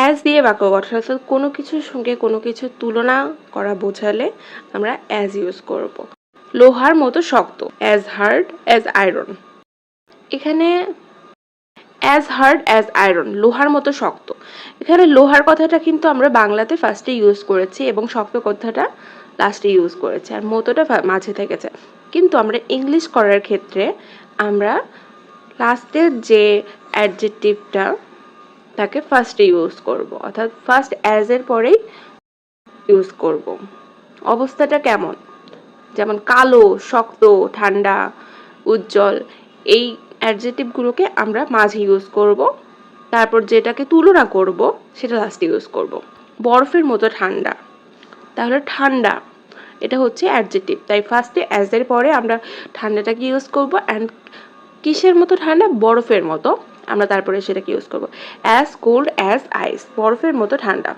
As দিয়ে বাক্য গঠন, অর্থাৎ কোনো কিছুর সঙ্গে কোনো কিছুর তুলনা করা বোঝালে আমরা অ্যাজ ইউজ করব। লোহার মতো শক্ত, অ্যাজ হার্ড অ্যাজ আয়রন। এখানে অ্যাজ হার্ড অ্যাজ আয়রন, লোহার মতো শক্ত। এখানে লোহার কথাটা কিন্তু আমরা বাংলাতে ফার্স্টে ইউজ করেছি এবং শক্ত কথাটা লাস্টে ইউজ করেছি, আর মতোটা মাঝে থেকেছে। কিন্তু আমরা ইংলিশ করার ক্ষেত্রে আমরা লাস্টের যে অ্যাডজেক্টিভটা তাকে ফার্স্টে ইউজ করব, অর্থাৎ ফার্স্ট অ্যাজ এর পরেই ইউজ করব। অবস্থাটা কেমন, যেমন কালো, শক্ত, ঠান্ডা, উজ্জ্বল, এই অ্যাডজেক্টিভগুলোকে আমরা মাঝে ইউজ করব, তারপর যেটাকে তুলনা করব সেটা লাস্টে ইউজ করব। বরফের মতো ঠান্ডা, তাহলে ঠান্ডা এটা হচ্ছে অ্যাডজেক্টিভ, তাই ফার্স্টে অ্যাজ এর পরে আমরা ঠান্ডাটাকে ইউজ করব। অ্যান্ড কিসের মতো ঠান্ডা, বরফের মতো, আমরা তারপরে সেটাকে ইউজ করব। অ্যাজ কোল্ড অ্যাজ আইস, বরফের মতো ঠান্ডা।